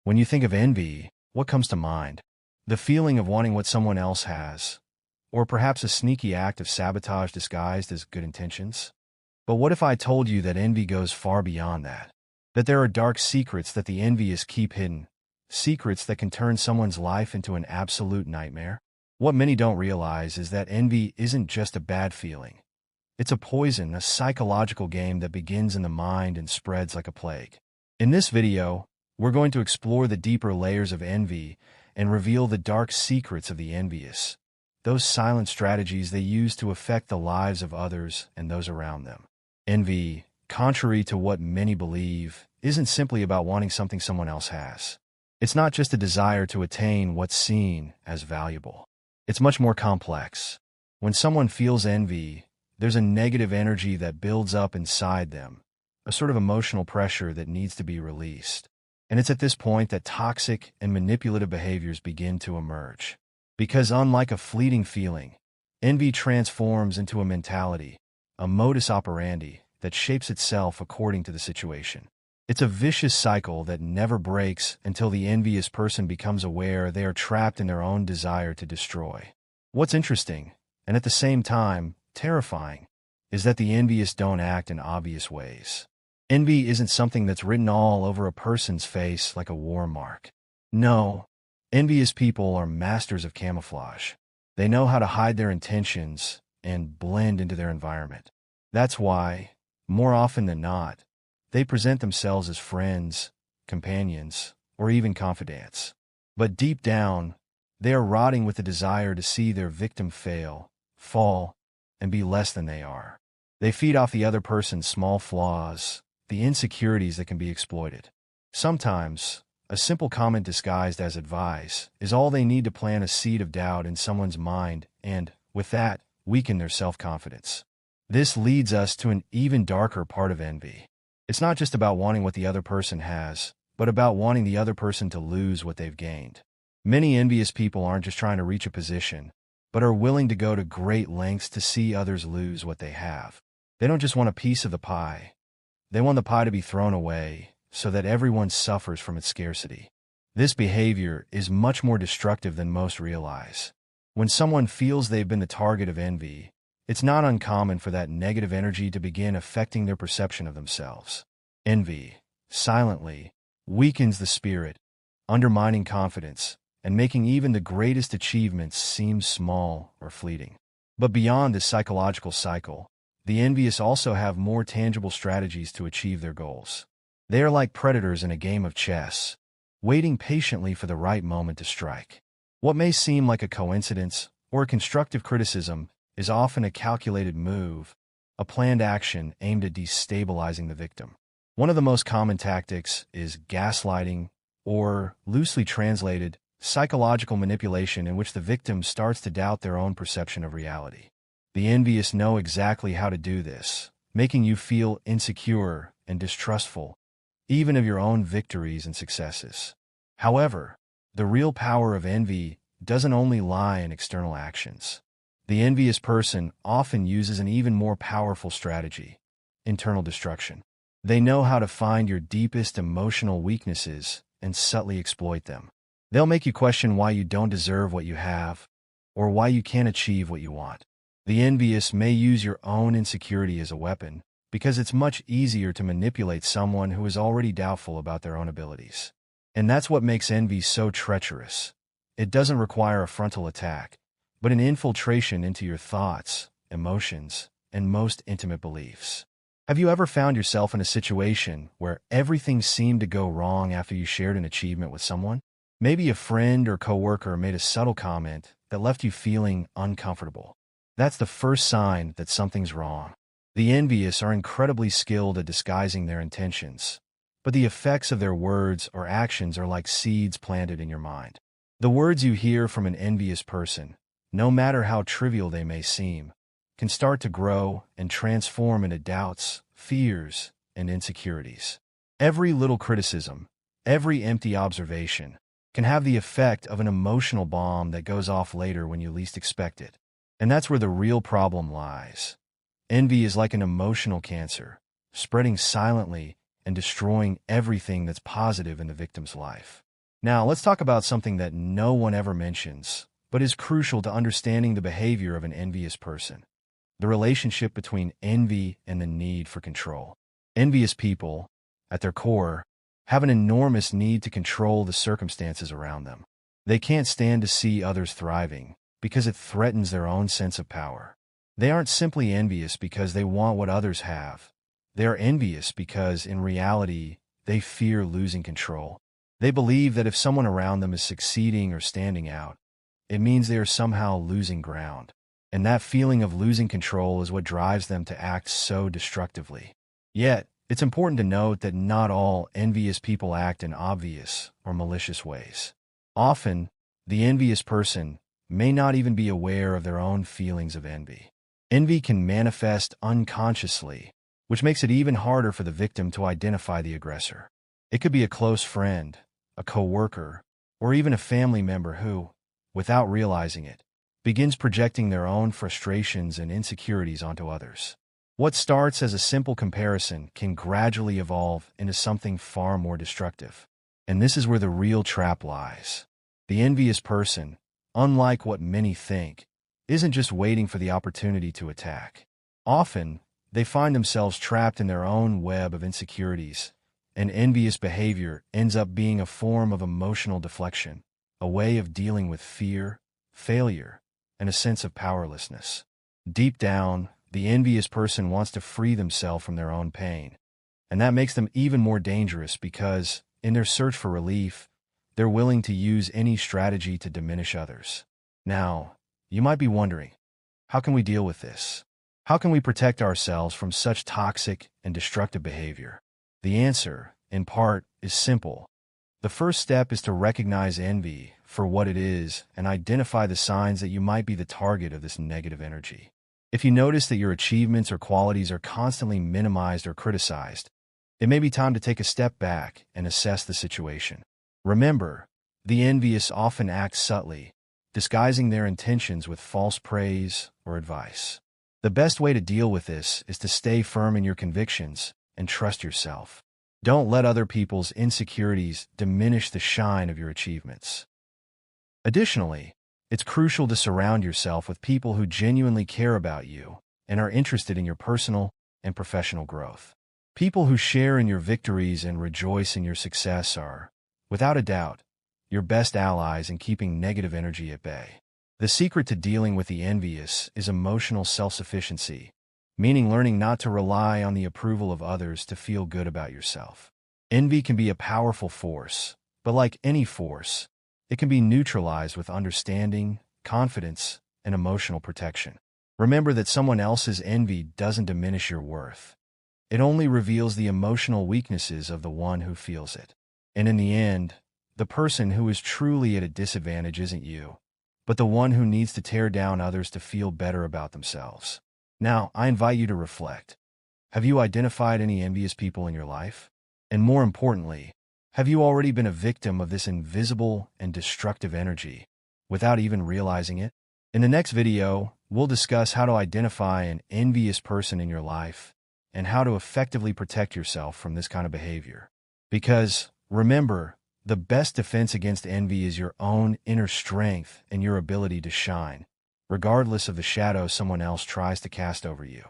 When you think of envy, what comes to mind? The feeling of wanting what someone else has, or perhaps a sneaky act of sabotage disguised as good intentions? But what if I told you that envy goes far beyond that? That there are dark secrets that the envious keep hidden, secrets that can turn someone's life into an absolute nightmare? What many don't realize is that envy isn't just a bad feeling. It's a poison, a psychological game that begins in the mind and spreads like a plague. In this video, we're going to explore the deeper layers of envy and reveal the dark secrets of the envious, those silent strategies they use to affect the lives of others and those around them. Envy, contrary to what many believe, isn't simply about wanting something someone else has. It's not just a desire to attain what's seen as valuable. It's much more complex. When someone feels envy, there's a negative energy that builds up inside them, a sort of emotional pressure that needs to be released. And it's at this point that toxic and manipulative behaviors begin to emerge. Because unlike a fleeting feeling, envy transforms into a mentality, a modus operandi that shapes itself according to the situation. It's a vicious cycle that never breaks until the envious person becomes aware they are trapped in their own desire to destroy. What's interesting, and at the same time terrifying, is that the envious don't act in obvious ways. Envy isn't something that's written all over a person's face like a war mark. No, envious people are masters of camouflage. They know how to hide their intentions and blend into their environment. That's why, more often than not, they present themselves as friends, companions, or even confidants. But deep down, they are rotting with the desire to see their victim fail, fall, and be less than they are. They feed off the other person's small flaws, the insecurities that can be exploited. Sometimes, a simple comment disguised as advice is all they need to plant a seed of doubt in someone's mind and, with that, weaken their self-confidence. This leads us to an even darker part of envy. It's not just about wanting what the other person has, but about wanting the other person to lose what they've gained. Many envious people aren't just trying to reach a position, but are willing to go to great lengths to see others lose what they have. They don't just want a piece of the pie. They want the pie to be thrown away so that everyone suffers from its scarcity. This behavior is much more destructive than most realize. When someone feels they've been the target of envy, it's not uncommon for that negative energy to begin affecting their perception of themselves. Envy, silently, weakens the spirit, undermining confidence, and making even the greatest achievements seem small or fleeting. But beyond this psychological cycle, the envious also have more tangible strategies to achieve their goals. They are like predators in a game of chess, waiting patiently for the right moment to strike. What may seem like a coincidence or a constructive criticism is often a calculated move, a planned action aimed at destabilizing the victim. One of the most common tactics is gaslighting, or, loosely translated, psychological manipulation, in which the victim starts to doubt their own perception of reality. The envious know exactly how to do this, making you feel insecure and distrustful, even of your own victories and successes. However, the real power of envy doesn't only lie in external actions. The envious person often uses an even more powerful strategy: internal destruction. They know how to find your deepest emotional weaknesses and subtly exploit them. They'll make you question why you don't deserve what you have, or why you can't achieve what you want. The envious may use your own insecurity as a weapon, because it's much easier to manipulate someone who is already doubtful about their own abilities. And that's what makes envy so treacherous. It doesn't require a frontal attack, but an infiltration into your thoughts, emotions, and most intimate beliefs. Have you ever found yourself in a situation where everything seemed to go wrong after you shared an achievement with someone? Maybe a friend or coworker made a subtle comment that left you feeling uncomfortable. That's the first sign that something's wrong. The envious are incredibly skilled at disguising their intentions, but the effects of their words or actions are like seeds planted in your mind. The words you hear from an envious person, no matter how trivial they may seem, can start to grow and transform into doubts, fears, and insecurities. Every little criticism, every empty observation, can have the effect of an emotional bomb that goes off later when you least expect it. And that's where the real problem lies. Envy is like an emotional cancer, spreading silently and destroying everything that's positive in the victim's life. Now, let's talk about something that no one ever mentions, but is crucial to understanding the behavior of an envious person: the relationship between envy and the need for control. Envious people, at their core, have an enormous need to control the circumstances around them. They can't stand to see others thriving because it threatens their own sense of power. They aren't simply envious because they want what others have. They are envious because, in reality, they fear losing control. They believe that if someone around them is succeeding or standing out, it means they are somehow losing ground. And that feeling of losing control is what drives them to act so destructively. Yet, it's important to note that not all envious people act in obvious or malicious ways. Often, the envious person may not even be aware of their own feelings of envy. Envy can manifest unconsciously, which makes it even harder for the victim to identify the aggressor. It could be a close friend, a coworker, or even a family member who, without realizing it, begins projecting their own frustrations and insecurities onto others. What starts as a simple comparison can gradually evolve into something far more destructive. And this is where the real trap lies. The envious person, unlike what many think, isn't just waiting for the opportunity to attack. Often, they find themselves trapped in their own web of insecurities, and envious behavior ends up being a form of emotional deflection, a way of dealing with fear, failure, and a sense of powerlessness. Deep down, the envious person wants to free themselves from their own pain, and that makes them even more dangerous because, in their search for relief, they're willing to use any strategy to diminish others. Now, you might be wondering, how can we deal with this? How can we protect ourselves from such toxic and destructive behavior? The answer, in part, is simple. The first step is to recognize envy for what it is and identify the signs that you might be the target of this negative energy. If you notice that your achievements or qualities are constantly minimized or criticized, it may be time to take a step back and assess the situation. Remember, the envious often act subtly, disguising their intentions with false praise or advice. The best way to deal with this is to stay firm in your convictions and trust yourself. Don't let other people's insecurities diminish the shine of your achievements. Additionally, it's crucial to surround yourself with people who genuinely care about you and are interested in your personal and professional growth. People who share in your victories and rejoice in your success are, without a doubt, your best allies in keeping negative energy at bay. The secret to dealing with the envious is emotional self-sufficiency, meaning learning not to rely on the approval of others to feel good about yourself. Envy can be a powerful force, but like any force, it can be neutralized with understanding, confidence, and emotional protection. Remember that someone else's envy doesn't diminish your worth. It only reveals the emotional weaknesses of the one who feels it. And in the end, the person who is truly at a disadvantage isn't you, but the one who needs to tear down others to feel better about themselves. Now, I invite you to reflect. Have you identified any envious people in your life? And more importantly, have you already been a victim of this invisible and destructive energy without even realizing it? In the next video, we'll discuss how to identify an envious person in your life and how to effectively protect yourself from this kind of behavior. Because, remember, the best defense against envy is your own inner strength and your ability to shine, regardless of the shadow someone else tries to cast over you.